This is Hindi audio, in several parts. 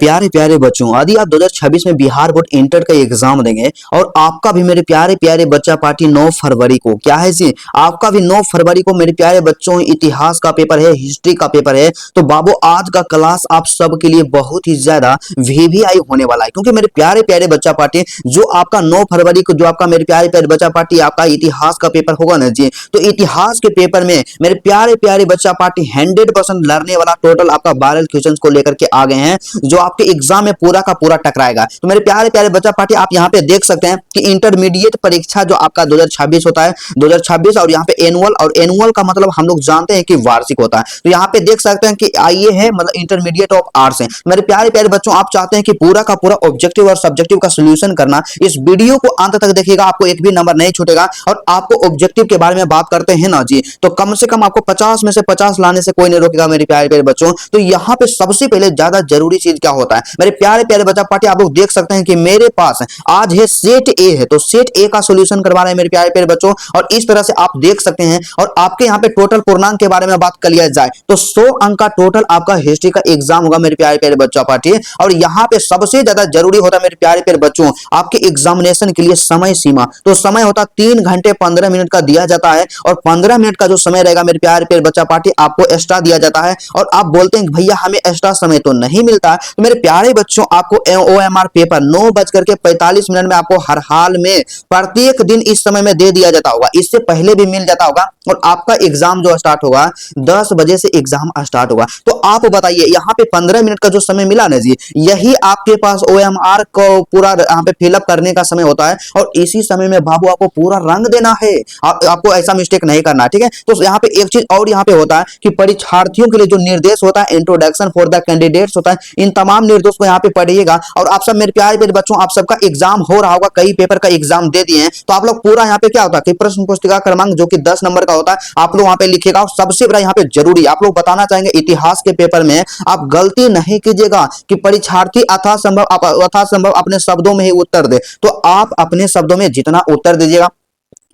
प्यारे प्यारे बच्चों, यदि आप 2026 में बिहार बोर्ड इंटर का एग्जाम देंगे और आपका भी मेरे प्यारे प्यारे बच्चा पार्टी 9 फरवरी को क्या है जी, आपका भी 9 फरवरी को मेरे प्यारे बच्चों इतिहास का पेपर है, हिस्ट्री का पेपर है। तो बाबू आज का क्लास आप सबके लिए बहुत ही ज्यादा वीवीआई होने वाला है, क्योंकि मेरे प्यारे प्यारे बच्चा पार्टी जो आपका 9 फरवरी को जो आपका मेरे प्यारे प्यारे बच्चा पार्टी आपका इतिहास का पेपर होगा ना जी, तो इतिहास के पेपर में मेरे प्यारे प्यारे बच्चा पार्टी 100% लड़ने वाला टोटल आपका 12 क्वेश्चन को लेकर के आ गए हैं, जो आपके एग्जाम में पूरा का पूरा टकराएगा। तो मेरे प्यारे प्यारे बच्चा पार्टी आप यहाँ पे देख सकते हैं कि इंटरमीडिएट परीक्षा जो आपका 2026 होता है 2026, और यहाँ पे एनुअल, और एनुअल का मतलब हम लोग जानते हैं कि वार्षिक होता है। तो यहाँ पे देख सकते हैं कि आईए है मतलब इंटरमीडिएट ऑफ आर्ट्स है। मेरे प्यारे प्यारे बच्चों आप चाहते हैं कि पूरा का पूरा ऑब्जेक्टिव और सब्जेक्टिव का सोल्यूशन करना, इस वीडियो को अंत तक देखिएगा, आपको एक भी नंबर नहीं छूटेगा। और आपको ऑब्जेक्टिव के बारे में बात करते हैं ना जी, तो कम से कम आपको 50 में से 50 लाने से कोई नहीं रोकेगा मेरे प्यारे प्यारे बच्चों। तो यहाँ पे सबसे पहले ज्यादा जरूरी चीज क्या होता है मेरे प्यारे प्यारे बच्चा पार्टी, आप लोग देख सकते हैं कि मेरे पास आज है सेट ए है, तो सेट ए का सॉल्यूशन करवा रहे हैं मेरे प्यारे प्यारे बच्चों। और इस तरह से आप देख सकते हैं, और आपके यहाँ पे टोटल पूर्णांक के बारे में बात कर लिया जाए तो 100 अंक का टोटल आपका हिस्ट्री का एग्जाम होगा मेरे प्यारे प्यारे बच्चा पार्टी। और यहाँ पे सबसे ज्यादा जरूरी होता है मेरे प्यारे प्यारे बच्चों आपके एग्जामिनेशन के लिए समय सीमा, तो समय होता 3 घंटे 15 मिनट का दिया जाता है, और 15 मिनट का जो समय रहेगा मेरे प्यारे प्यारे बच्चा पार्टी आपको एक्स्ट्रा दिया जाता है। और आप बोलते हैं भैया हमें एक्स्ट्रा समय तो नहीं मिलता, तो मेरे प्यारे बच्चों आपको ओएमआर पेपर 9:45 में आपको हर हाल में प्रत्येक दिन इस समय में दे दिया जाता होगा, इससे पहले भी मिल जाता होगा। और आपका एग्जाम जो स्टार्ट होगा 10 बजे से एग्जाम स्टार्ट होगा। तो आप बताइए यहाँ पे 15 मिनट का जो समय मिला ना जी, यही आपके पास ओएमआर को पूरा यहाँ पे फिलअप करने का समय होता है, और इसी समय में बाबू आपको पूरा रंग देना है। आपको ऐसा मिस्टेक नहीं करना है, ठीक है। तो यहाँ पे एक चीज और यहाँ पे होता है कि परीक्षार्थियों के लिए जो निर्देश होता है, इंट्रोडक्शन फॉर द कैंडिडेट्स होता है, इन तमाम निर्देश को यहाँ पे पढ़िएगा। और आप सब मेरे प्यारे प्यारे बच्चों आप सबका एग्जाम हो रहा होगा, कई पेपर का एग्जाम दे दिए हैं, तो आप लोग पूरा यहाँ पे क्या होता है कि प्रश्न पुस्तिका क्रमांक जो कि 10 नंबर का होता है आप लोग वहां पे लिखिएगा। और सबसे बड़ा यहाँ पे जरूरी आप लोग बताना चाहेंगे, इतिहास के पेपर में आप गलती नहीं कीजिएगा कि परीक्षार्थी यथासंभव अपने शब्दों में ही उत्तर दे। तो आप अपने शब्दों में जितना उत्तर दीजिएगा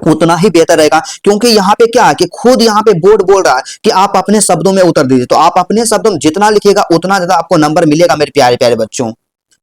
उतना ही बेहतर रहेगा, क्योंकि यहाँ पे क्या है कि खुद यहाँ पे बोर्ड बोल रहा है कि आप अपने शब्दों में उत्तर दीजिए। तो आप अपने शब्दों में जितना लिखिएगा उतना ज्यादा आपको नंबर मिलेगा मेरे प्यारे प्यारे बच्चों।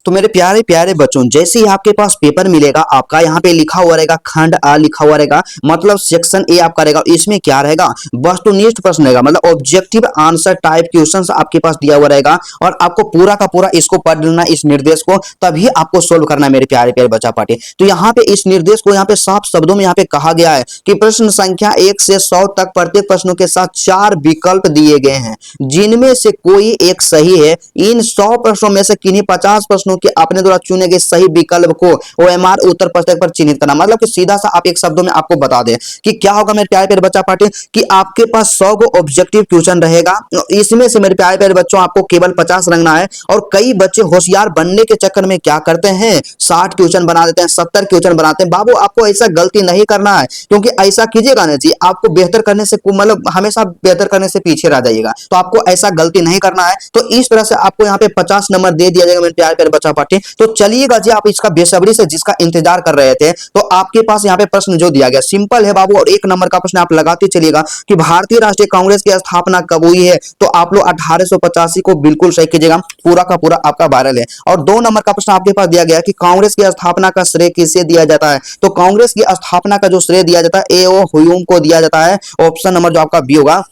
तो मेरे प्यारे प्यारे बच्चों जैसे ही आपके पास पेपर मिलेगा, आपका यहाँ पे लिखा हुआ रहेगा खंड आ लिखा हुआ रहेगा, मतलब सेक्शन ए आपका रहेगा। इसमें क्या रहेगा वस्तुनिष्ठ प्रश्न रहेगा, मतलब ऑब्जेक्टिव आंसर टाइप क्वेश्चंस आपके पास दिया हुआ रहेगा। और आपको पूरा का पूरा इसको पढ़ लेना, इस निर्देश को, तभी आपको सोल्व करना है मेरे प्यारे प्यारे बच्चा पार्टी। तो यहाँ पे इस निर्देश को यहाँ पे साफ शब्दों में यहाँ पे कहा गया है कि प्रश्न संख्या 1 से 100 तक प्रत्येक प्रश्नों के साथ 4 विकल्प दिए गए हैं, जिनमें से कोई एक सही है। इन 100 प्रश्नों में से किन्हीं 50 प्रश्नों कि अपने द्वारा चुने गए सही विकल्प को ओएमआर उत्तर पुस्तक पर चिन्हित करना। मतलब कि सीधा सा आप एक शब्दों में आपको बता दें कि क्या होगा मेरे प्यारे प्यारे बच्चा पार्टी कि आपके पास 100 को ऑब्जेक्टिव क्वेश्चन रहेगा, इसमें से मेरे प्यारे प्यारे बच्चों आपको केवल 50 रंगना है। और कई बच्चे होशियार बनने के चक्कर में क्या करते हैं 60 क्वेश्चन बना देते हैं, 70 क्वेश्चन बनाते हैं। बाबू आपको ऐसा गलती नहीं करना है, क्योंकि ऐसा कीजिएगा ना जी आपको बेहतर करने से मतलब हमेशा बेहतर करने से पीछे रह जाइएगा। तो आपको ऐसा गलती नहीं करना है। तो इस तरह से आपको यहाँ पे 50 नंबर दे दिया जाएगा मेरे प्यारे प्यारे बच्चा पार्टी। तो चलिएगा जी, आप इसका बेसब्री से जिसका इंतजार कर रहे थे, तो आपके पास यहाँ पे प्रश्न जो दिया गया सिंपल है बाबू। और 1 नंबर का प्रश्न आप लगाते चलिएगा कि भारतीय राष्ट्रीय कांग्रेस की स्थापना कब हुई है, तो आप लोग 1885 को बिल्कुल सही कीजिएगा, पूरा का पूरा आपका वायरल है। और 2 नंबर का प्रश्न आपके पास दिया गया कि कांग्रेस की स्थापना का श्रेय किसे दिया जाता है, तो कांग्रेस की स्थापना का जो श्रेय दिया जाता है ए ओ ह्यूम को दिया जाता है। ऑप्शन नंबर जो आपका बी होगा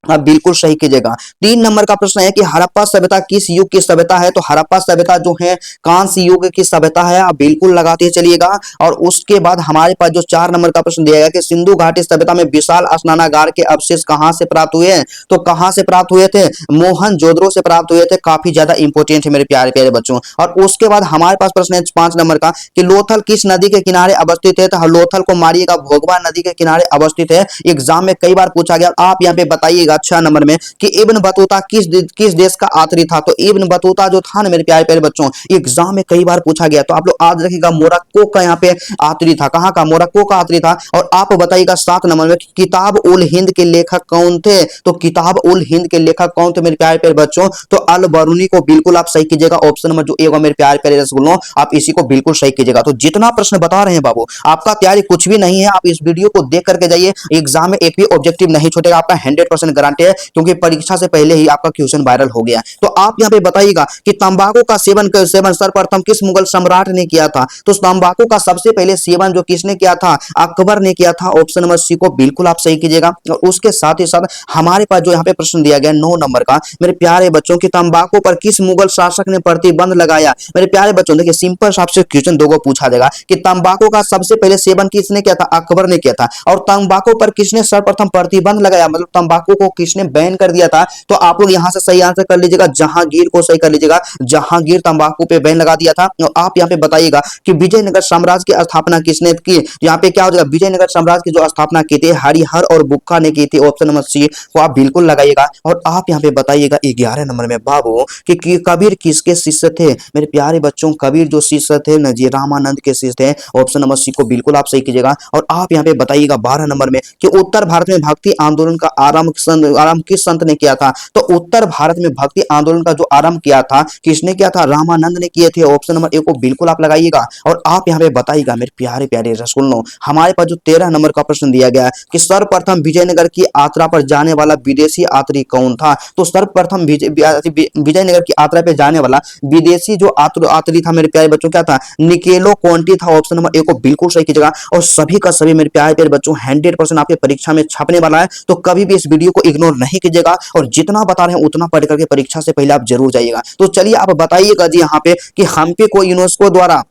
आप बिल्कुल सही कीजिएगा। 3 नंबर का प्रश्न है कि हड़प्पा सभ्यता किस युग की सभ्यता है, तो हड़प्पा सभ्यता जो है कांस्य युग की सभ्यता है, आप बिल्कुल लगाते चलिएगा। और उसके बाद हमारे पास जो 4 नंबर का प्रश्न दिया गया कि सिंधु घाटी सभ्यता में विशाल स्नानागार के अवशेष कहां से प्राप्त हुए हैं, तो कहां से प्राप्त हुए थे मोहनजोदड़ो से प्राप्त हुए थे। काफी ज्यादा इंपोर्टेंट है मेरे प्यारे प्यारे बच्चों। और उसके बाद हमारे पास प्रश्न है 5 नंबर का कि लोथल किस नदी के किनारे अवस्थित है, तो लोथल को मारिएगा भोगवा नदी के किनारे अवस्थित है। एग्जाम में कई बार पूछा गया, आप यहाँ पे बताइएगा 6 नंबर में कि इब्न बतूता किस देश का यात्री था, तो इब्न बतूता जो था ना मेरे प्यारे प्यारे बच्चों एग्जाम में कई बार पूछा गया। तो आप लोग आज रखिएगा मोरक्को का यहाँ पे यात्री था, कहां का मोरक्को का यात्री था। और आप बताइएगा 7 नंबर में किताब उल हिंद के लेखक कौन थे, तो किताब उल हिंद के लेखक कौन थे मेरे प्यारे प्यारे बच्चों, तो अल बरूनी को बिल्कुल आप सही कीजिएगा। ऑप्शन नंबर जो ए होगा मेरे प्यारे प्यारे रसगुल्लों आप इसी को बिल्कुल सही कीजिएगा। तो जितना प्रश्न बता रहे हैं बाबू आपका तैयारी कुछ भी नहीं है, आप इस वीडियो को देख करके जाइए, एग्जाम में एक भी ऑब्जेक्टिव नहीं छूटेगा आपका 100% गारंटी है, क्योंकि परीक्षा से पहले ही आपका क्वेश्चन वायरल हो गया। तो आप यहाँ पे बताइएगा कि तंबाकू का सेवन सर्वप्रथम किस मुगल सम्राट ने किया था? तो तंबाकू का सबसे पहले सेवन जो किसने किया था? अकबर ने किया था। ऑप्शन नंबर सी को बिल्कुल आप सही कीजिएगा। और उसके साथ ही साथ हमारे पास जो यहाँ पे प्रश्न दिया गया 9 नंबर का, मेरे प्यारे बच्चों की तंबाकू पर किस मुगल शासक ने प्रतिबंध लगाया? मेरे प्यारे बच्चों देखिए सिंपल आपसे क्वेश्चन दो को पूछा जाएगा कि तंबाकू का सबसे पहले सेवन किसने किया था? अकबर ने किया था। और तंबाकू पर किसने सर्वप्रथम प्रतिबंध लगाया, मतलब तंबाकू को किसने बैन कर दिया था? तो आप लोग यहां से सही आंसर कर लीजिएगा, जहांगीर को सही कर लीजिएगा। जहांगीर तंबाकू पे बैन लगा दिया था। और आप यहाँ पे बताइएगा कि विजयनगर साम्राज्य की स्थापना किसने की? यहाँ पे क्या हो जाएगा, विजयनगर साम्राज्य की जो स्थापना की थी हरिहर और बुक्का ने की थी। ऑप्शन नंबर सी को आप बिल्कुल लगाइएगा। और आप यहाँ पे बताइएगा 11 नंबर में बाबू कि कबीर किसके शिष्य थे? मेरे प्यारे बच्चों कबीर जो शिष्य थे ना जी रामानंद के शिष्य थे। ऑप्शन नंबर सी को बिल्कुल आप सही कीजिएगा। और आप यहाँ पे बताइएगा 12 नंबर में कि उत्तर भारत में भक्ति आंदोलन का आरंभ किस संत ने किया था? तो उत्तर भारत में भक्ति आंदोलन का जो आरंभ किया था किसने किया था? रामानंद ने किए थे। ऑप्शन नंबर ए को बिल्कुल आप लगाइएगा। और आप यहाँ पे बताइएगा मेरे प्यारे प्यारे रसगुल्लों, हमारे पास जो 13 नंबर का प्रश्न दिया गया है कि सर्वप्रथम विजयनगर की यात्रा पर जाने वाला विदेशी यात्री कौन था? तो सर्वप्रथम विजयनगर की यात्रा पे जाने वाला विदेशी जो यात्री था मेरे प्यारे बच्चों क्या था? निकेलो कॉन्टी था। ऑप्शन नंबर ए को बिल्कुल सही कीजिएगा। और सभी का सभी मेरे प्यारे प्यारे बच्चों 100% आपके परीक्षा में छपने वाला है, तो कभी भी इस वीडियो को इग्नोर नहीं कीजिएगा। और जितना बता रहे हैं उतना पढ़ करके परीक्षा से पहले आप जरूर जाइएगा। तो चलिए आप बताइएगा जी यहाँ पे कि हम्पी को यूनेस्को द्वारा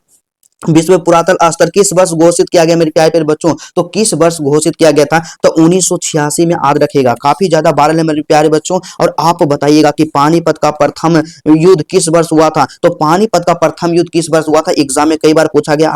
विश्व पुरातन स्थल किस वर्ष घोषित किया गया मेरे प्यारे प्यारे बच्चों? तो किस वर्ष घोषित किया गया था? तो 1986 में याद रखेगा। काफी ज्यादा बारह है मेरे प्यारे बच्चों। और आप बताइएगा कि पानीपत का प्रथम युद्ध किस वर्ष हुआ था? तो पानीपत का प्रथम युद्ध किस वर्ष हुआ था? एग्जाम में कई बार पूछा गया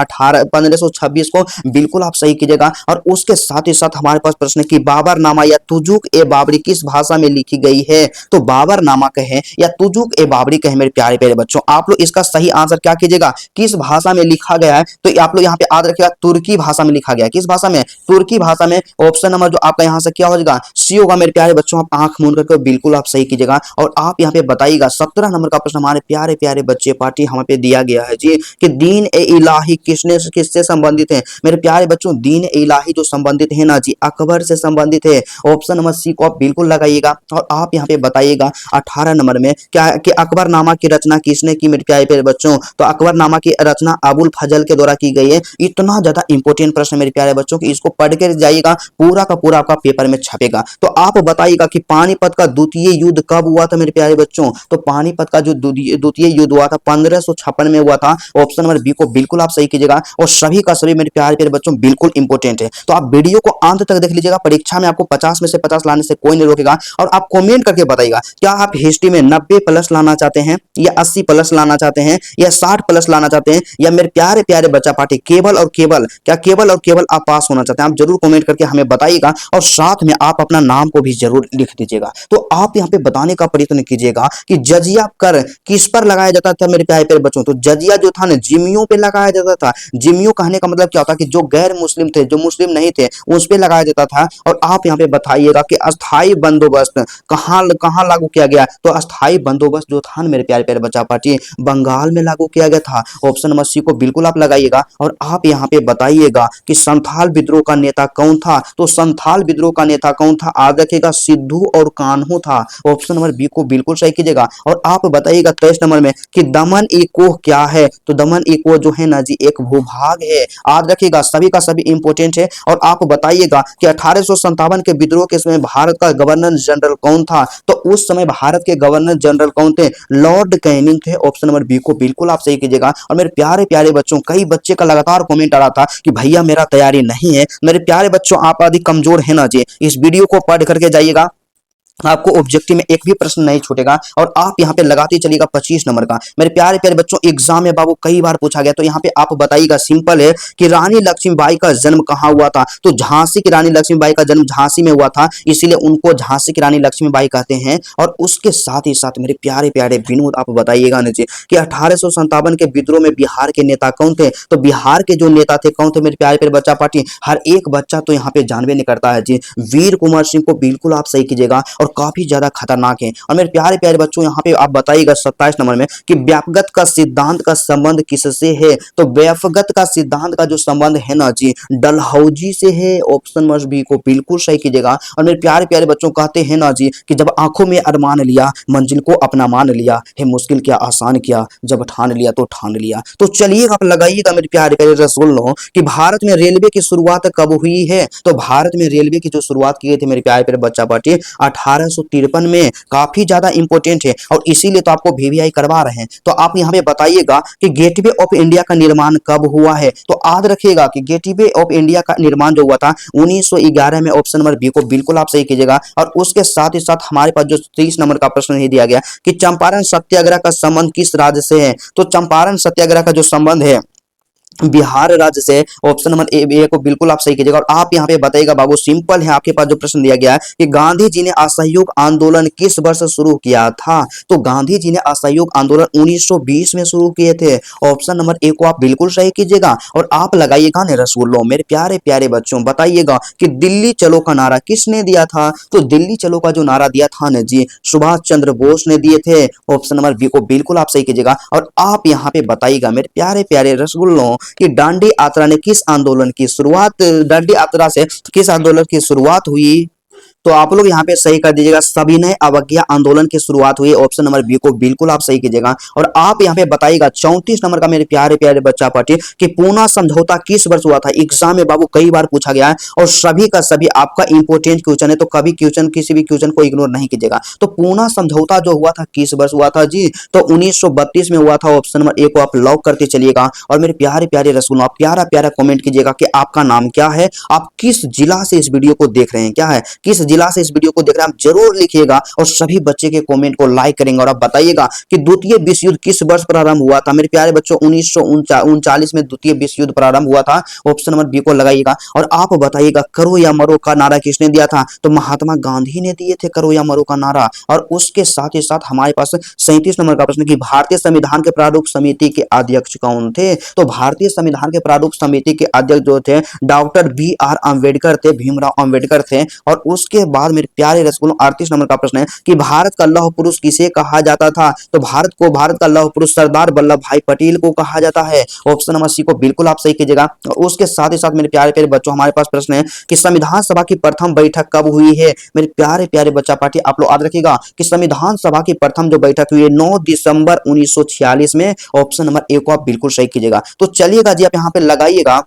1526 को। बिल्कुल आप सही कीजिएगा। और उसके साथ ही साथ हमारे पास प्रश्न की बाबरनामा या तुजुक ए बाबरी किस भाषा में लिखी गई है? तो बाबरनामा कहे या तुजुक ए बाबरी कहे मेरे प्यारे प्यारे बच्चों, आप लोग इसका सही आंसर क्या कीजिएगा, किस भाषा में लिखा गया है? तो आप लोग यहाँ पे याद रखिएगा तुर्की भाषा में लिखा गया है। किस भाषा में? तुर्की भाषा में। ऑप्शन नंबर जो आपका यहाँ से क्या हो जाएगा? सी होगा मेरे प्यारे बच्चों। आप आंख मूंद करके बिल्कुल आप सही कीजिएगा। और आप यहाँ पे बताइएगा 17 नंबर का प्रश्न हमारे प्यारे प्यारे बच्चे पार्टी हमें पे दिया गया है जी कि दीन ए इलाही किससे संबंधित है? मेरे प्यारे बच्चों दीन ए इलाही जो संबंधित है ना जी अकबर से संबंधित है। ऑप्शन नंबर सी को आप बिल्कुल लगाइएगा। और आप यहाँ पे बताइएगा 18 नंबर में क्या कि अकबरनामा की रचना किसने की मेरे प्यारे प्यारे बच्चों? तो अकबरनामा की रचना अबुल फजल के द्वारा की गई है। इतना ज्यादा इंपॉर्टेंट प्रश्न मेरे प्यारे बच्चों की इसको पढ़ के जाइएगा, पूरा का पूरा आपका पेपर में छपेगा। तो आप बताइएगा कि पानीपत का द्वितीय युद्ध कब हुआ था मेरे प्यारे बच्चों? तो पानीपत का जो द्वितीय युद्ध हुआ था 1556 में हुआ था। ऑप्शन नंबर बी को बिल्कुल आप सही कीजिएगा। और सभी का सभी मेरे प्यारे प्यारे बच्चों बिल्कुल इंपॉर्टेंट है। तो आप वीडियो को अंत तक देख लीजिएगा। परीक्षा में आपको 50 में से 50 लाने से कोई नहीं रोकेगा। और आप कमेंट करके बताइएगा क्या आप हिस्ट्री में 90 प्लस लाना चाहते हैं या 80 प्लस लाना चाहते हैं या 60 प्लस लाना चाहते हैं, या मेरे प्यारे प्यारे बच्चा पार्टी केवल और केवल आप पास होना चाहते हैं? आप जरूर कमेंट करके हमें बताइएगा। और साथ में आप अपना नाम को भी जरूर लिख दीजिएगा। तो आप यहाँ पे बताने का प्रयत्न कीजिएगा कि जजिया कर किस पर लगाया जाता था मेरे प्यारे प्यारे बच्चों? तो जजिया जो था ना जिम्मियों पे लगाया जाता था। जिम्मियों कहने का मतलब क्या होता है कि जो गैर मुस्लिम थे, जो मुस्लिम नहीं थे, उस पे लगाया जाता था। और आप यहाँ पे बताइएगा कि अस्थाई बंदोबस्त कहाँ लागू किया गया? तो अस्थाई बंदोबस्त जो था मेरे प्यारे प्यारे बच्चा पार्टी बंगाल में लागू किया गया था। ऑप्शन नंबर सी को बिल्कुल आप लगाइएगा। और आप यहाँ पे बताइएगा कि संथाल विद्रोह का नेता कौन था? तो संथाल विद्रोह का नेता कौन था? याद रखिएगा सिद्धू और कान्हू था। ऑप्शन नंबर बी को बिल्कुल सही कीजिएगा। और आप बताइएगा 23 नंबर में कि दमन इकोह क्या है? तो दमन इकोह जो है ना जी एक भूभाग है। याद रखिएगा सभी का सभी इंपोर्टेंट है। और आप बताइएगा कि 1857 के विद्रोह के समय भारत का गवर्नर जनरल कौन था? तो उस समय भारत के गवर्नर जनरल कौन थे? लॉर्ड कैनिंग थे। ऑप्शन नंबर बी को बिल्कुल आप सही कीजिएगा। और मेरे प्यारे प्यारे बच्चों कई बच्चे का लगातार कमेंट आ रहा था कि भैया मेरा तैयारी नहीं है। मेरे प्यारे बच्चों आप आदि कमजोर है ना जी, इस वीडियो को पढ़ करके जाइएगा, आपको ऑब्जेक्टिव में एक भी प्रश्न नहीं छूटेगा। और आप यहाँ पे लगाते चलिएगा 25 नंबर का। मेरे प्यारे प्यारे बच्चों एग्जाम में बाबू कई बार पूछा गया। तो यहाँ पे आप बताइएगा सिंपल है कि रानी लक्ष्मीबाई का जन्म कहाँ हुआ था? तो झांसी की रानी लक्ष्मीबाई का जन्म झांसी में हुआ था, इसीलिए उनको झांसी की रानी लक्ष्मीबाई कहते हैं। और उसके साथ ही साथ मेरे प्यारे प्यारे विनोद आप बताइएगा ना जी कि 1857 के विद्रोह में बिहार के नेता कौन थे? तो बिहार के जो नेता थे कौन थे मेरे प्यारे प्यारे बच्चा पार्टी? हर एक बच्चा तो यहाँ पे जानबे नहीं करता है जी, वीर कुंवर सिंह को बिल्कुल आप सही कीजिएगा। और काफी ज्यादा खतरनाक है। और मेरे प्यारे प्यारे बच्चों यहाँ पे आप बताइएगा 27 नंबर में कि व्यापगत का सिद्धांत का संबंध किससे है। तो व्यापगत का सिद्धांत का जो संबंध है ना जी, डलहौजी से है। ऑप्शन नंबर बी को बिल्कुल सही कीजिएगा। और मेरे प्यारे प्यारे बच्चों कहते हैं ना जी कि जब आंखों में अरमान लिया, मंजिल को अपना मान लिया, है मुश्किल क्या आसान किया, जब ठान लिया तो ठान लिया। तो चलिएगा आप लगाइएगा मेरे प्यारे प्यारे रसगुल्लों कि भारत में रेलवे की शुरुआत कब हुई है। तो भारत में रेलवे की जो शुरुआत की गई थी मेरे प्यारे प्यारे बच्चा पार्टी 1853 में। काफी ज्यादा इंपॉर्टेंट है और इसीलिए तो आपको वीवीआई करवा रहे हैं। तो आप यहाँ पे बताइएगा कि गेटवे ऑफ इंडिया का निर्माण कब हुआ है। तो याद रखिएगा कि गेटवे ऑफ इंडिया का निर्माण जो हुआ था 1911 में। ऑप्शन नंबर बी को बिल्कुल आप सही कीजिएगा। और उसके साथ ही साथ हमारे पास जो 30 नंबर का प्रश्न ही दिया गया कि चंपारण सत्याग्रह का संबंध किस राज्य से है। तो चंपारण सत्याग्रह का जो संबंध है बिहार राज्य से। ऑप्शन नंबर ए को बिल्कुल आप सही कीजिएगा। और आप यहाँ पे बताइएगा बाबू, सिंपल है, आपके पास जो प्रश्न दिया गया है कि गांधी जी ने असहयोग आंदोलन किस वर्ष शुरू किया था। तो गांधी जी ने असहयोग आंदोलन 1920 में शुरू किए थे। ऑप्शन नंबर ए को आप बिल्कुल सही कीजिएगा। और आप लगाइएगा ने रसगुल्लों मेरे प्यारे प्यारे बच्चों, बताइएगा कि दिल्ली चलो का नारा किसने दिया था। तो दिल्ली चलो का जो नारा दिया था ना जी, सुभाष चंद्र बोस ने दिए थे। ऑप्शन नंबर बी को बिल्कुल आप सही कीजिएगा। और आप यहाँ पे बताइएगा मेरे प्यारे प्यारे रसगुल्लों कि दांडी यात्रा ने किस आंदोलन की शुरुआत, दांडी यात्रा से किस आंदोलन की शुरुआत हुई। तो आप लोग यहाँ पे सही कर दीजिएगा, सविनय अवज्ञा आंदोलन की शुरुआत हुई। ऑप्शन नंबर बी को बिल्कुल आप सही कीजिएगा। और आप यहाँ पे बताइएगा 34 नंबर का मेरे प्यारे प्यारे बच्चा पार्टी कि पूना समझौता किस वर्ष हुआ था। एग्जाम में बाबू कई बार पूछा गया है और सभी का सभी आपका इंपोर्टेंट क्वेश्चन है, तो कभी क्वेश्चन किसी भी क्वेश्चन को इग्नोर नहीं कीजिएगा। तो पूना समझौता जो हुआ था किस वर्ष हुआ था जी, तो 1932 में हुआ था। ऑप्शन नंबर ए को आप लॉक करते चलिएगा। और मेरे प्यारे प्यारे रसूल आप प्यारा प्यारा कमेंट कीजिएगा कि आपका नाम क्या है, आप किस जिला से इस वीडियो को देख रहे हैं, क्या है किस जिला से इस वीडियो को देख रहे हैं, आप जरूर लिखिएगा। और सभी बच्चे के कमेंट को लाइक करेंगे। और आप बताइएगा कि द्वितीय विश्व युद्ध किस वर्ष प्रारंभ हुआ था। मेरे प्यारे बच्चों 1939 में द्वितीय विश्व युद्ध प्रारंभ हुआ था। ऑप्शन नंबर बी को लगाइएगा। और आप बताइएगा करो या मरो का नारा किसने दिया था। तो महात्मा गांधी ने दिए थे करो या मरो का नारा। और उसके साथ ही साथ हमारे पास 37 नंबर का प्रश्न कि भारतीय संविधान के प्रारूप समिति के अध्यक्ष कौन थे। तो भारतीय संविधान के प्रारूप समिति के अध्यक्ष जो थे डॉक्टर BR अम्बेडकर थे, भीमराव अम्बेडकर थे। और उसके बाद मेरे प्यारे रसगुल्लों 38 नंबर का प्रश्न है कि भारत का लौह पुरुष किसे कहा जाता था। तो भारत का लौह पुरुष सरदार वल्लभ भाई पटेल को कहा जाता है। ऑप्शन नंबर सी को बिल्कुल आप सही कीजिएगा। और उसके साथ ही साथ मेरे प्यारे प्यारे बच्चों हमारे पास प्रश्न है कि संविधान सभा की प्रथम बैठक कब हुई है। मेरे प्यारे प्यारे बच्चा पार्टी आप लोग याद रखिएगा कि संविधान सभा की प्रथम जो बैठक हुई है 9 दिसंबर 1946 में। ऑप्शन नंबर ए को आप बिल्कुल सही कीजिएगा। तो चलिएगा जी आप यहाँ पे लगाइएगा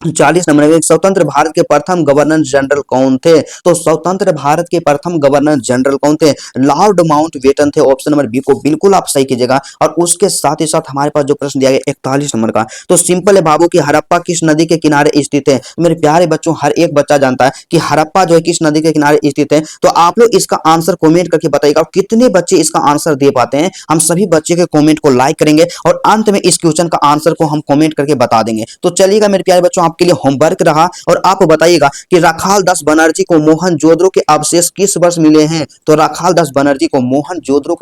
40 नंबर में स्वतंत्र भारत के प्रथम गवर्नर जनरल कौन थे। तो स्वतंत्र भारत के प्रथम गवर्नर जनरल कौन थे, लॉर्ड माउंटबेटन थे। ऑप्शन नंबर बी को बिल्कुल आप सही कीजिएगा। और उसके साथ ही साथ हमारे पास जो प्रश्न दिया गया 41 नंबर का, तो सिंपल है बाबू की हड़प्पा किस नदी के किनारे स्थित है। तो मेरे प्यारे बच्चों हर एक बच्चा जानता है कि हड़प्पा जो है किस नदी के किनारे स्थित है। तो आप लोग इसका आंसर कमेंट करके बताइएगा। कितने बच्चे इसका आंसर दे पाते हैं, हम सभी बच्चे के कमेंट को लाइक करेंगे और अंत में इस क्वेश्चन का आंसर को हम कमेंट करके बता देंगे। तो चलिएगा मेरे प्यारे बच्चों आपके लिए होमवर्क रहा। और आप बताइएगा कि राखाल दास बनर्जी को मोहनजोदड़ो के अवशेष किस वर्ष मिले हैं। तो राखाल दास बनर्जी को मोहनजोदड़ो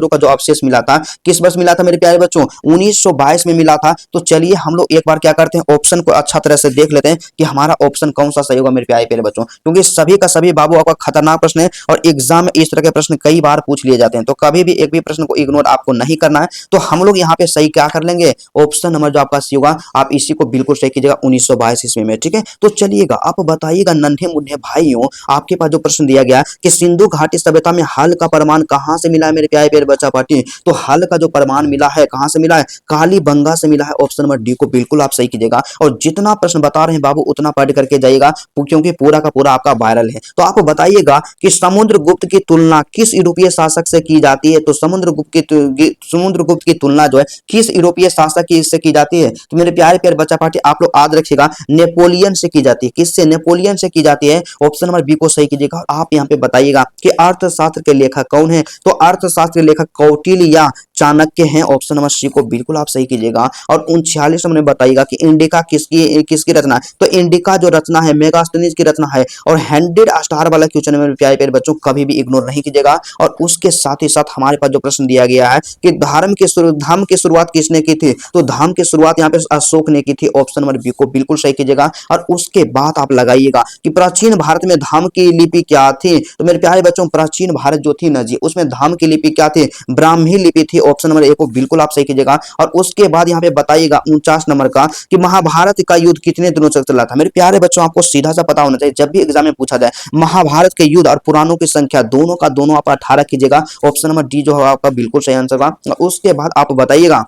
का जो अवशेष मिला था किस वर्ष मिला था मेरे प्यारे बच्चों, 1922 में मिला था। तो चलिए हम लोग एक बार क्या करते हैं, ऑप्शन को अच्छा तरह से देख लेते हैं कि हमारा ऑप्शन कौन सा सही होगा मेरे प्यारे प्यारे बच्चों, क्योंकि सभी का सभी बाबू आपका खतरनाक प्रश्न है और एग्जाम में इस तरह के प्रश्न कई बार पूछ लिए जाते हैं। तो कभी भी एक भी प्रश्न को इग्नोर आपको नहीं करना है। तो हम लोग यहाँ पे सही क्या कर लेंगे, ऑप्शन नंबर जो आपका सी होगा आप इसी को बिल्कुल सही कीजिएगा 1922 ईस्वी में। ठीक है, तो चलिएगा आप बताइएगा नन्हे मुन्ने भाइयों आपके पास जो प्रश्न दिया गया कि सिंधु घाटी सभ्यता में हल का प्रमाण कहां से मिला है मेरे प्यारे प्यारे बच्चा पार्टी। तो हल का जो प्रमाण मिला है कहां से मिला है, कालीबंगा से मिला है। ऑप्शन नंबर डी को बिल्कुल आप सही कीजिएगा। और जितना प्रश्न बता रहे हैं बाबू उतना पढ़ करके जाइएगा क्योंकि पूरा का पूरा आपका वायरल है। तो आपको बताइएगा कि समुद्रगुप्त की तुलना किस यूरोपीय शासक से की जाती है। तो समुद्रगुप्त की तुलना जो है किस यूरोपीय शासक से की जाती है। तो मेरे प्यारे प्यारे बच्चा पार्टी आप लोग याद रखिएगा नेपोलियन से की जाती है। किससे, नेपोलियन से की जाती है। ऑप्शन नंबर बी को सही कीजिएगा। आप यहाँ पे बताइएगा कि अर्थशास्त्र के लेखक कौन है। तो अर्थशास्त्र के लेखक कौटिल्य या चाणक्य हैं, ऑप्शन नंबर सी को बिल्कुल आप सही कीजिएगा। और 39 नंबर में बताइएगा कि इंडिका किसकी किसकी रचना है, तो इंडिका जो रचना है मेगास्थनीज की रचना है। और 100 स्टार वाला क्वेश्चन है मेरे प्यारे प्यारे बच्चों, कभी भी इग्नोर नहीं कीजिएगा। और उसके साथ ही साथ हमारे पास जो प्रश्न दिया गया है कि धर्म की शुरुआत किसने की थी, तो धर्म की शुरुआत यहाँ पे अशोक ने की थी, ऑप्शन नंबर बी को बिल्कुल सही कीजिएगा। और उसके बाद आप लगाइएगा कि प्राचीन भारत में धाम की लिपि क्या थी, तो मेरे प्यारे बच्चों प्राचीन भारत जो थी ना जी, उसमें धाम की लिपि क्या थी, ब्राह्मी लिपि थी, ऑप्शन नंबर ए को बिल्कुल आप सही कीजिएगा। और उसके बाद यहाँ पे बताइएगा 49 नंबर का कि महाभारत का युद्ध कितने दिनों तक चला था। मेरे प्यारे बच्चों आपको सीधा सा पता होना चाहिए, जब भी एग्जाम में पूछा जाए महाभारत के युद्ध और पुराणों की संख्या दोनों का दोनों आप 18 कीजिएगा, ऑप्शन नंबर डी जो है आपका बिल्कुल सही आंसर होगा। उसके बाद आप बताइएगा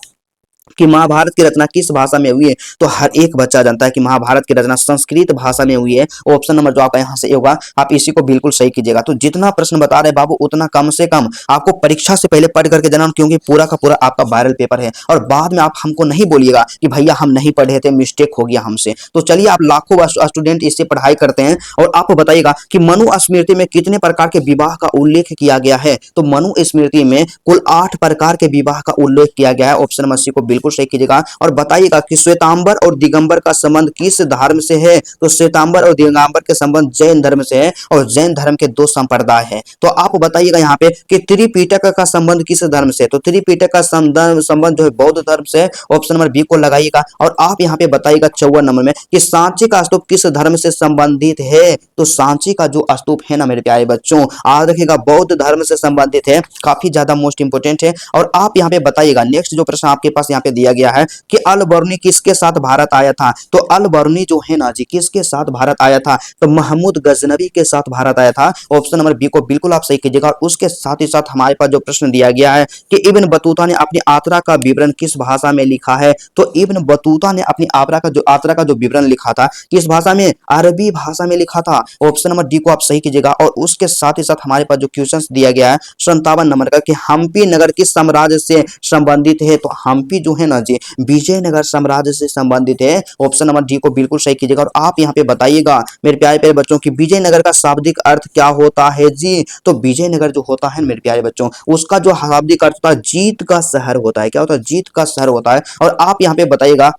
कि महाभारत की रचना किस भाषा में हुई है, तो हर एक बच्चा जानता है कि महाभारत की रचना संस्कृत भाषा में हुई है, ऑप्शन नंबर जो आपका यहाँ से होगा आप इसी को बिल्कुल सही कीजिएगा। तो जितना प्रश्न बता रहे बाबू उतना कम से कम आपको परीक्षा से पहले पढ़ करके जाना, क्योंकि पूरा का पूरा आपका वायरल पेपर है। और बाद में आप हमको नहीं बोलिएगा कि भैया हम नहीं पढ़े थे, मिस्टेक हो गया हमसे। तो चलिए आप लाखों स्टूडेंट इससे पढ़ाई करते हैं, और आप बताइएगा कि मनु स्मृति में कितने प्रकार के विवाह का उल्लेख किया गया है, तो मनु स्मृति में कुल 8 प्रकार के विवाह का उल्लेख किया गया है, ऑप्शन नंबर सी को बिल्कुल सही कीजिएगा। और बताइएगा कि श्वेतांबर और दिगंबर का संबंध किस धर्म से है, तो श्वेतांबर और दिगंबर के संबंध जैन धर्म से है, और जैन धर्म के 2 संप्रदाय है। तो आप बताइएगा यहाँ पे कि त्रिपिटक का संबंध किस धर्म से, तो त्रिपिटक का संबंध जो है बौद्ध धर्म से, ऑप्शन नंबर बी को लगाइएगा। और आप यहाँ पे बताइएगा 54 नंबर में कि सांची का स्तूप किस धर्म से संबंधित है, तो सांची का जो स्तूप है ना मेरे प्यारे बच्चों याद रखिएगा बौद्ध धर्म से संबंधित है, काफी ज्यादा मोस्ट इंपोर्टेंट है। और आप यहाँ पे बताइएगा नेक्स्ट जो प्रश्न आपके पास यहाँ पे दिया गया है कि अल बर्नी किसके साथ भारत आया था, तो अल बर्नी जो है ना जी किसके साथ भारत आया था, तो महमूद गजनवी के साथ भारत आया था, ऑप्शन नंबर बी को बिल्कुल आप सही कीजिएगा। और उसके साथ ही साथ हमारे पास जो प्रश्न दिया गया है कि इब्न बतूता ने अपनी यात्रा का विवरण किस भाषा में लिखा है, तो इब्न बतूता ने अपनी यात्रा का जो विवरण लिखा था किस भाषा में, अरबी भाषा में लिखा था, ऑप्शन नंबर डी को आप सही कीजिएगा। और उसके साथ ही साथ हमारे पास जो क्वेश्चन दिया गया है 57 नंबर का कि हम्पी नगर किस साम्राज्य से संबंधित है, तो हम्पी जो है ना जी विजयनगर साम्राज्य से संबंधित है, ऑप्शन नंबर डी को बिल्कुल सही कीजिएगा। और आप यहाँ पे बताइएगा मेरे प्यारे प्यारे बच्चों की विजयनगर का शाब्दिक अर्थ क्या होता है जी, तो विजयनगर जो होता है मेरे प्यारे बच्चों उसका जो शाब्दिक अर्थ होता है जीत का शहर होता है, क्या होता है जीत का शहर होता है। और आप यहाँ पे बताइएगा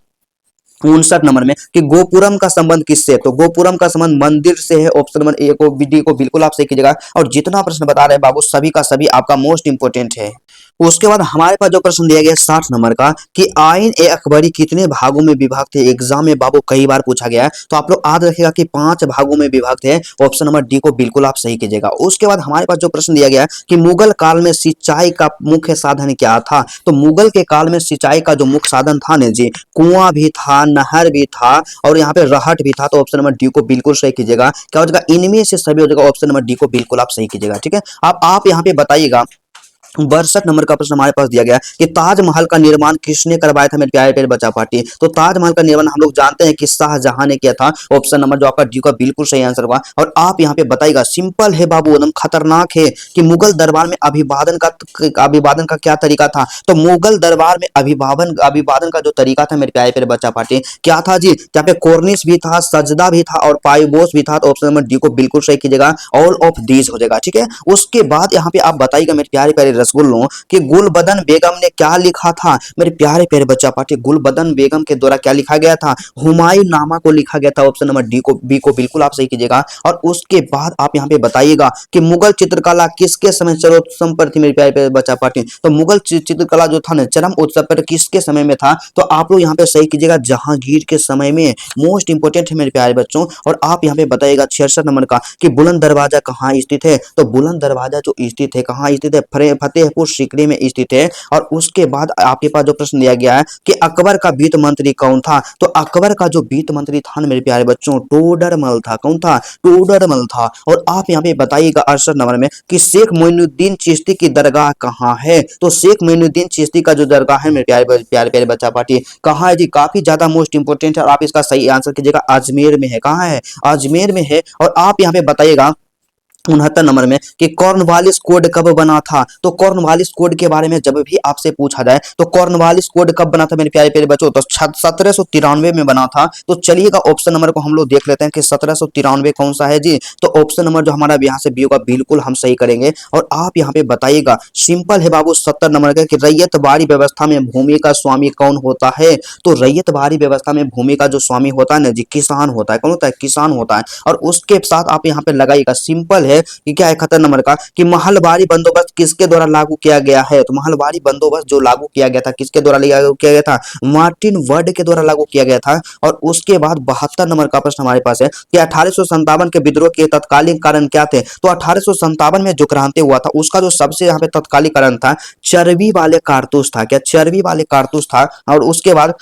59 नंबर में कि गोपुरम का संबंध किससे, तो गोपुरम का संबंध मंदिर से है, ऑप्शन नंबर ए को डी को बिल्कुल आप सही कीजिएगा। और जितना प्रश्न बता रहे हैं बाबू सभी का सभी आपका मोस्ट इंपोर्टेंट है। उसके बाद हमारे पास जो प्रश्न दिया गया 60 नंबर का कि आइन ए अकबरी कितने भागों में विभाग थे, एग्जाम में बाबू कई बार पूछा गया है, तो आप लोग याद रखिएगा कि 5 भागों में विभाग थे, ऑप्शन नंबर डी को बिल्कुल आप सही कीजिएगा। उसके बाद हमारे पास जो प्रश्न दिया गया है कि मुगल काल में सिंचाई का मुख्य साधन क्या था, तो मुगल के काल में सिंचाई का जो मुख्य साधन था ना जी कुआं भी था, नहर भी था, और यहाँ पे रहट भी था, तो ऑप्शन नंबर डी को बिल्कुल सही कीजिएगा। क्या हो जाएगा इनमें से सभी हो जाएगा, ऑप्शन नंबर डी को बिल्कुल आप सही कीजिएगा। ठीक है आप यहाँ पे बताइएगा 62 नंबर का प्रश्न हमारे पास दिया गया कि ताजमहल का निर्माण किसने करवाया था मेरे प्यारे प्यारे बच्चा पार्टी, तो ताजमहल का निर्माण हम लोग जानते हैं कि शाहजहां ने किया था, ऑप्शन नंबर जो आपका डी का बिल्कुल सही आंसर हुआ। और आप यहाँ पे बताइएगा सिंपल है बाबू एकदम खतरनाक है कि मुगल दरबार में अभिवादन का क्या तरीका था, तो मुगल दरबार में अभिवादन का जो तरीका था मेरे प्यारे प्यारे बच्चा पार्टी क्या था जी, यहाँ पे कोर्निश भी था, सजदा भी था, और पाइबोस भी था, तो ऑप्शन नंबर डी को बिल्कुल सही कीजिएगा, ऑल ऑफ दीज हो जाएगा। ठीक है उसके बाद यहाँ पे आप बताइएगा मेरे प्यारे प्यारे रसगुल्लों कि गुलबदन बेगम ने क्या लिखा था, मेरे प्यारे प्यारे बच्चा पार्टी गुलबदन बेगम के द्वारा क्या लिखा गया था, हुमायूं नामा को लिखा गया था, ऑप्शन नंबर बी को बिल्कुल आप सही कीजिएगा। और उसके बाद आप यहाँ पे बताइएगा कि मुगल चित्रकला किसके समय सर्वोत्तम पर थी मेरे प्यारे प्यारे बच्चा पार्टी, तो मुगल चित्रकला जो था ना चरम उत्सव पर किसके समय में था, तो आप लोग यहाँ पे सही कीजिएगा जहांगीर के समय में, मोस्ट इंपोर्टेंट है मेरे प्यारे बच्चों। और आप यहाँ पे बताइएगा 66 नंबर का कि बुलंद दरवाजा कहाँ स्थित है, तो बुलंद दरवाजा जो स्थित है कहाँ स्थित है, फतेहपुर सीकरी में स्थित है। और उसके बाद आपके पास जो प्रश्न दिया गया है कि अकबर का वित्त मंत्री कौन था, तो अकबर का जो वित्त मंत्री था मेरे प्यारे बच्चों टोडरमल था, कौन था, टोडरमल था। और आप यहाँ पे बताइएगा 68 नंबर में कि शेख मोइनुद्दीन चिश्ती की दरगाह कहाँ है, तो शेख मोइनुद्दीन चिश्ती का जो दरगाह है मेरे प्यारे प्यारे प्यारे बच्चा पार्टी कहाँ है जी, काफी ज्यादा मोस्ट इंपोर्टेंट है। और आप इसका सही आंसर कीजिएगा अजमेर में है, कहाँ है, अजमेर में है। और आप यहाँ पे बताइएगा 69 नंबर में कि कॉर्नवालिस कोड कब बना था। तो कॉर्नवालिस कोड के बारे में जब भी आपसे पूछा जाए तो कॉर्नवालिस कोड कब बना था मेरे प्यारे प्यारे बच्चों, तो 1793 में बना था। तो चलिएगा ऑप्शन नंबर को हम लोग देख लेते हैं कि 1793 कौन सा है जी। तो ऑप्शन नंबर जो हमारा यहाँ से बी होगा बिल्कुल हम सही करेंगे। और आप यहाँ पे बताइएगा, सिंपल है बाबू 70 नंबर का कि रैयतवाड़ी व्यवस्था में भूमि का स्वामी कौन होता है। तो रैयतवाड़ी व्यवस्था में भूमि का जो स्वामी होता है ना जी, किसान होता है। कौन होता है? किसान होता है। और उसके साथ आप यहाँ पे लगाइएगा, सिंपल है कि क्या है 71 नंबर का कि महलबारी बंदोबस्त किसके द्वारा लागू किया गया है। तो महलबारी बंदोबस्त जो लागू किया गया था किसके द्वारा लागू किया गया था? मार्टिन वर्ड के द्वारा लागू किया गया था। और उसके बाद 72 नंबर का प्रश्न हमारे पास है कि 1857 के विद्रोह के तत्कालीन कारण क्या थे। तो 1857 में जो क्रांति हुआ था उसका जो सबसे यहाँ पे तत्कालीन कारण था चर्बी वाले कारतूस था। क्या चर्बी वाले कारतूस था। और उसके बाद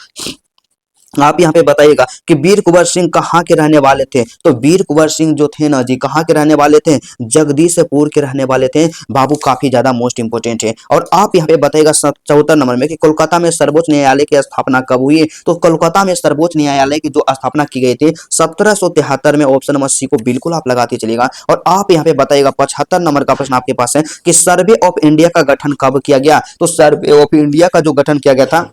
आप यहाँ पे बताइएगा कि वीर कुंवर सिंह कहाँ के रहने वाले थे। तो वीर कुंवर सिंह जो थे ना जी, कहाँ के रहने वाले थे? जगदीशपुर के रहने वाले थे बाबू। काफी ज्यादा मोस्ट इंपोर्टेंट है। और आप यहाँ पे बताइएगा 74 नंबर में कि कोलकाता में सर्वोच्च न्यायालय की स्थापना कब हुई। तो कोलकाता में सर्वोच्च न्यायालय की जो स्थापना की गई थी 1773 में। ऑप्शन नंबर सी को बिल्कुल आप लगाते चलिएगा। और आप यहाँ पे बताइएगा 75 नंबर का प्रश्न आपके पास है कि सर्वे ऑफ इंडिया का गठन कब किया गया। तो सर्वे ऑफ इंडिया का जो गठन किया गया था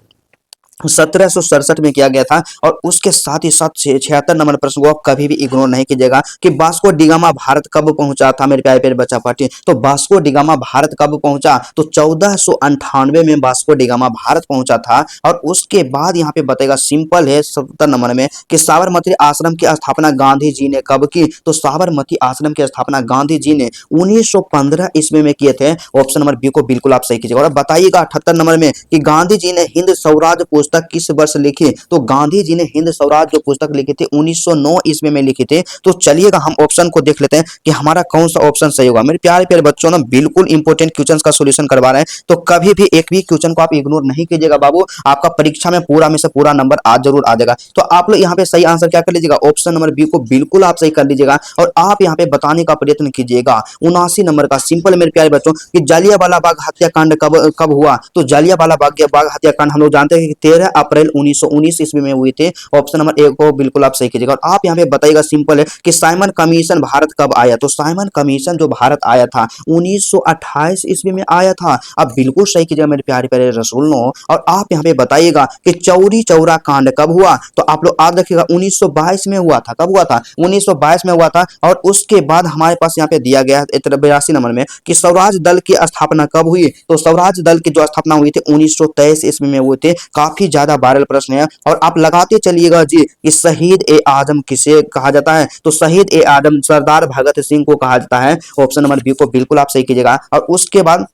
1767 में किया गया था। और उसके साथ ही साथ 76 नंबर प्रश्न को आप कभी भी इग्नोर नहीं कीजिएगा कि वास्को डिगामा भारत कब पहुंचा था मेरे प्यारे प्यारे बच्चा पार्टी। तो वास्को डिगामा भारत कब पहुंचा? तो 1498 में वास्को डिगामा भारत पहुंचा था। और उसके बाद यहाँ पे बताएगा, सिंपल है 77 नंबर में कि साबरमती आश्रम की स्थापना गांधी जी ने कब की। तो साबरमती आश्रम की स्थापना गांधी जी ने 1915 ईस्वी में किए थे। ऑप्शन नंबर बी को बिल्कुल आप सही कीजिएगा। और बताइएगा 78 नंबर में कि गांधी जी ने हिंद स्वराज पुस्तक किस वर्ष लिखी। तो गांधी जी ने हिंद स्वराज जो पुस्तक लिखी थी 1909 ईस्वी में लिखी थी। तो चलिएगा हम ऑप्शन को देख लेते हैं कि हमारा कौन सा ऑप्शन सही होगा। मेरे प्यारे प्यारे बच्चों ना, बिल्कुल इंपॉर्टेंट क्वेश्चंस का सॉल्यूशन करवा रहे हैं, तो कभी भी एक भी क्वेश्चन को आप इग्नोर नहीं कीजिएगा बाबू। आपका परीक्षा में पूरा में से पूरा नंबर आज जरूर आ जाएगा। तो आप लोग यहाँ पे सही आंसर क्या कर लीजिएगा, ऑप्शन नंबर बी को बिल्कुल आप सही कर लीजिएगा। और आप यहाँ पे बताने का प्रयत्न कीजिएगा 79 नंबर का, सिंपल मेरे प्यारे बच्चों कि जलियांवाला बाग हत्याकांड कब हुआ। तो जलियांवाला बाग हत्याकांड हम लोग जानते हैं कि 13 अप्रैल 1919 ईस्वी में हुई थी। ऑप्शन नंबर ए को बिल्कुल आप सही कीजिएगा। और आप यहाँ पे बताइएगा, सिंपल है कि साइमन कमीशन भारत कब आया। तो साइमन कमीशन जो भारत आया था 1928 ईस्वी में आया था। आप बिल्कुल सही कीजिएगा मेरे प्यारे प्यारे रसूलनो। और आप यहाँ पे बताइएगा कि चौरी चौरा कांड कब हुआ। तो आप लोग याद रखिएगा 1922 में हुआ था। कब हुआ था? 1922 में हुआ था। और उसके बाद हमारे पास यहाँ पे दिया गया 82 नंबर में कि स्वराज दल की स्थापना कब हुई। तो स्वराज दल की जो स्थापना हुई थी 1923 ईस्वी में हुई थी। काफी ज्यादा वायरल प्रश्न है। और आप लगाते चलिएगा जी कि शहीद ए आजम किसे कहा जाता है। तो शहीद ए आजम सरदार भगत सिंह को कहा जाता है। ऑप्शन नंबर बी को बिल्कुल आप सही कीजिएगा। और उसके बाद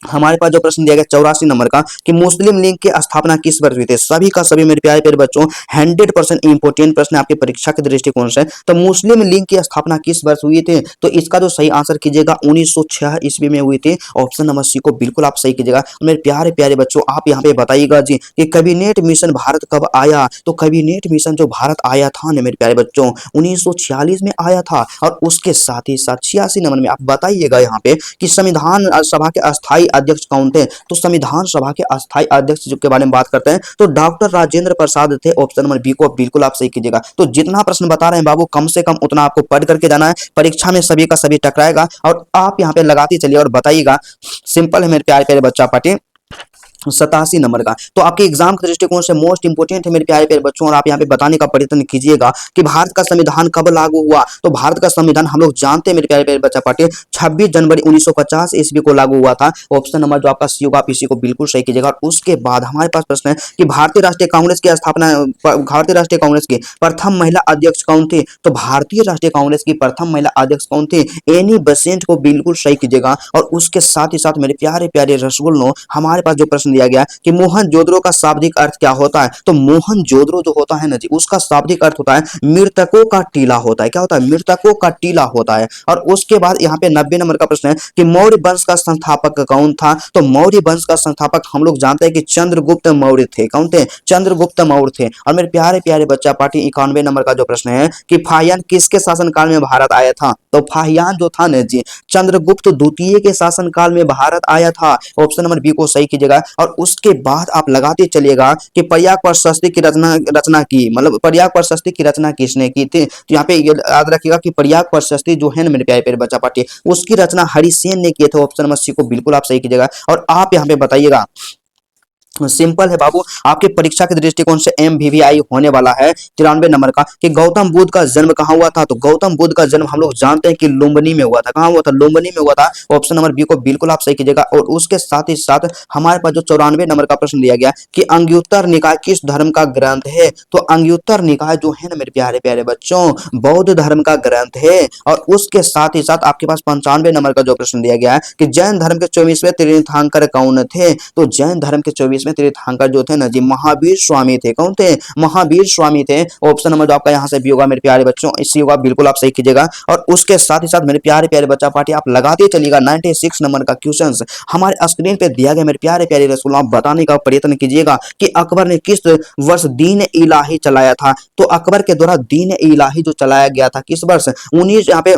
हमारे पास जो प्रश्न दिया गया 84 नंबर का कि मुस्लिम लीग की स्थापना किस वर्ष हुई थी। सभी का सभी मेरे प्यारे प्यारे बच्चों 100% इंपोर्टेंट प्रश्न आपके परीक्षा के दृष्टिकोण से। तो मुस्लिम लीग की स्थापना किस वर्ष हुई थी। तो इसका जो सही आंसर कीजिएगा 1906 ईस्वी में हुई थी। ऑप्शन नंबर सी को बिल्कुल आप सही कीजिएगा। मेरे प्यारे प्यारे बच्चों आप यहाँ पे बताइएगा जी कि कैबिनेट मिशन भारत कब आया। तो कैबिनेट मिशन जो भारत आया था ना मेरे प्यारे बच्चों 1946 में आया था। और उसके साथ ही साथ 86 नंबर में आप बताइएगा यहाँ पे कि संविधान सभा के अस्थायी अध्यक्ष कौन थे। तो संविधान सभा के अस्थायी अध्यक्ष के बारे में बात करते हैं तो डॉक्टर राजेंद्र प्रसाद थे। ऑप्शन नंबर बी को बिल्कुल आप सही कीजिएगा। तो जितना प्रश्न बता रहे हैं बाबू कम से कम उतना आपको पढ़ करके जाना है। परीक्षा में सभी का सभी टकराएगा। और आप यहाँ पे लगाते चलिए और बताइएगा, सिंपल है मेरे प्यारे प्यारे बच्चा पार्टी 87 नंबर का। तो आपके एग्जाम के दृष्टिकोण से मोस्ट इंपोर्टेंट है मेरे प्यारे प्यारे बच्चों। और आप यहाँ पे बताने का प्रयत्न कीजिएगा कि भारत का संविधान कब लागू हुआ। तो भारत का संविधान हम लोग जानते हैं मेरे प्यारे प्यारे बच्चा पार्टी 26 जनवरी 1950 ईस्वी को लागू हुआ था। ऑप्शन नंबर जो आपका सी होगा आप इसी को बिल्कुल सही कीजिएगा। और उसके बाद हमारे पास प्रश्न है कि भारतीय राष्ट्रीय कांग्रेस की स्थापना, भारतीय राष्ट्रीय कांग्रेस की प्रथम महिला अध्यक्ष कौन थी। तो भारतीय राष्ट्रीय कांग्रेस की प्रथम महिला अध्यक्ष कौन थी? एनी बेसेंट को बिल्कुल सही कीजिएगा। और उसके साथ ही साथ मेरे प्यारे प्यारे रसगुल्लो हमारे पास जो प्रश्न दिया गया कि मोहनजोदड़ो का शाब्दिक अर्थ क्या होता है। तो मोहनजोदड़ो जो होता है ना जी उसका शाब्दिक अर्थ होता है मृतकों का टीला होता है। क्या होता है? मृतकों का टीला होता है। और उसके बाद यहाँ पे 90 नंबर का प्रश्न है कि मौर्य वंश का संस्थापक कौन था। तो मौर्य वंश का संस्थापक हम लोग जानते हैं कि चंद्रगुप्त मौर्य थे। कौन थे? चंद्रगुप्त मौर्य थे। और मेरे प्यारे प्यारे बच्चा पार्टी 91 नंबर का जो प्रश्न है कि फाहियान किसके शासनकाल में भारत आया था। तो फाहियान जो था ना जी चंद्रगुप्त द्वितीय के शासनकाल में भारत आया था। ऑप्शन नंबर बी को सही कीजिएगा। और और उसके बाद आप लगाते चलिएगा कि पर्याय प्रशस्ति की रचना रचना की, मतलब पर्याय प्रशस्ति की रचना किसने की थी। तो यहाँ पे ये याद रखिएगा कि पर्याय प्रशस्ति जो है ना मेरे प्यारे प्यारे बच्चा पार्टी, उसकी रचना हरिसेन ने की थी। ऑप्शन नंबर सी को बिल्कुल आप सही कीजिएगा। और आप यहाँ पे बताइएगा, सिंपल है बाबू, आपके परीक्षा के दृष्टिकोण से MVVI होने वाला है 93 नंबर का, कि गौतम बुद्ध का जन्म कहाँ हुआ था। तो गौतम बुद्ध का जन्म हम लोग जानते हैं कि लुम्बिनी में हुआ था। कहाँ हुआ था? लुम्बिनी में हुआ था। ऑप्शन नंबर बी को बिल्कुल आप सही कीजिएगा। और उसके साथ ही साथ हमारे पास जो 94 नंबर का प्रश्न दिया गया कि अंग्युत्तर निकाय किस धर्म का ग्रंथ है। तो अंग्युत्तर निकाय जो है ना मेरे प्यारे प्यारे बच्चों, बौद्ध धर्म का ग्रंथ है। और उसके साथ ही साथ आपके पास 95 नंबर का जो प्रश्न दिया गया है कि जैन धर्म के 24वें तीर्थंकर कौन थे। तो जैन धर्म के 24वें तीर्थंकर जो थे ना जी, महावीर स्वामी थे। कौन थे? महावीर स्वामी थे। ऑप्शन नंबर जो आपका यहाँ से भी होगा मेरे प्यारे बच्चों, इसी होगा, बिल्कुल आप सही कीजिएगा। और उसके साथ ही साथ मेरे प्यारे प्यारे बच्चा पार्टी आप लगाते चलिएगा 96 नंबर का क्वेश्चन हमारे स्क्रीन पे दिया गया मेरे प्यारे प्यारे रसूल, आप बताने का प्रयत्न कीजिएगा कि अकबर ने किस वर्ष दीन इलाही चलाया था। तो अकबर के द्वारा दीन इलाही जो चलाया गया था किस वर्ष? 19 यहाँ पे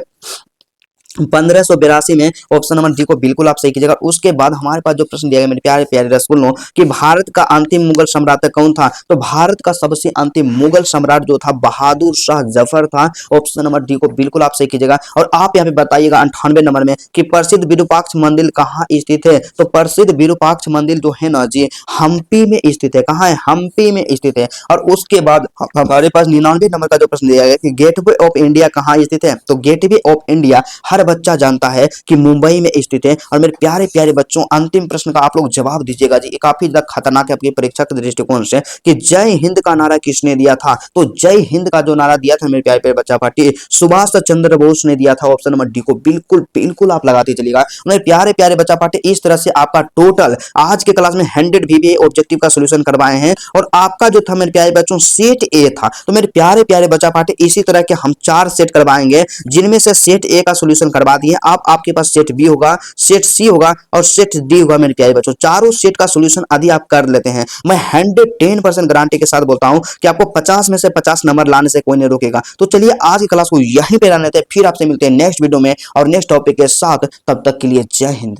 1582 में। ऑप्शन नंबर डी को बिल्कुल आप सही कीजिएगा। उसके बाद हमारे पास जो प्रश्न दिया गया मेरे प्यारे प्यारे रसगुल्लों कि भारत का अंतिम मुगल सम्राट कौन था। तो भारत का सबसे अंतिम मुगल सम्राट जो था बहादुर शाह जफर था। ऑप्शन नंबर डी को बिल्कुल आप सही कीजिएगा। और आप यहाँ पे बताइएगा 98 नंबर में कि प्रसिद्ध विरूपाक्ष मंदिर कहाँ स्थित है। तो प्रसिद्ध विरूपाक्ष मंदिर जो है ना जी, हम्पी में स्थित है। कहाँ है? हम्पी में स्थित है। और उसके बाद हमारे पास 99 नंबर का जो प्रश्न दिया गया कि गेटवे ऑफ इंडिया कहाँ स्थित है। तो गेटवे ऑफ इंडिया हर बच्चा जानता है कि मुंबई में स्थित है। और मेरे प्यारे प्यारे बच्चों, अंतिम प्रश्न का आप लोग जवाब दीजिएगा जी, ये काफी ज्यादा खतरनाक है आपकी परीक्षा के दृष्टिकोण से, कि जय हिंद का नारा किसने दिया था। तो जय हिंद का जो नारा दिया था मेरे प्यारे प्यारे बच्चा पार्टी, सुभाष चंद्र बोस ने दिया था। ऑप्शन नंबर डी को बिल्कुल बिल्कुल आप लगाते चलिएगा। मेरे प्यारे प्यारे बच्चा पार्टी, इस तरह से आपका टोटल आज के क्लास में 100 VBA ऑब्जेक्टिव का सोल्यूशन करवाए हैं। और आपका जो था मेरे प्यारे बच्चों सेट ए था। तो मेरे प्यारे प्यारे बच्चा पार्टी, इसी तरह के हम 4 सेट करवाएंगे, जिनमें से सेट ए का सोल्यूशन करवा दिए। आप आपके पास सेट बी होगा, सेट सी होगा और सेट डी होगा। मेरे प्यारे बच्चों, चारों सेट का सोल्यूशन यदि आप कर लेते हैं, मैं 110% गारंटी के साथ बोलता हूं कि आपको 50 में से 50 नंबर लाने से कोई नहीं रोकेगा। तो चलिए आज की क्लास को यहीं पे रहने देते हैं, फिर आपसे मिलते हैं नेक्स्ट वीडियो में और नेक्स्ट टॉपिक के साथ। तब तक के लिए जय हिंद।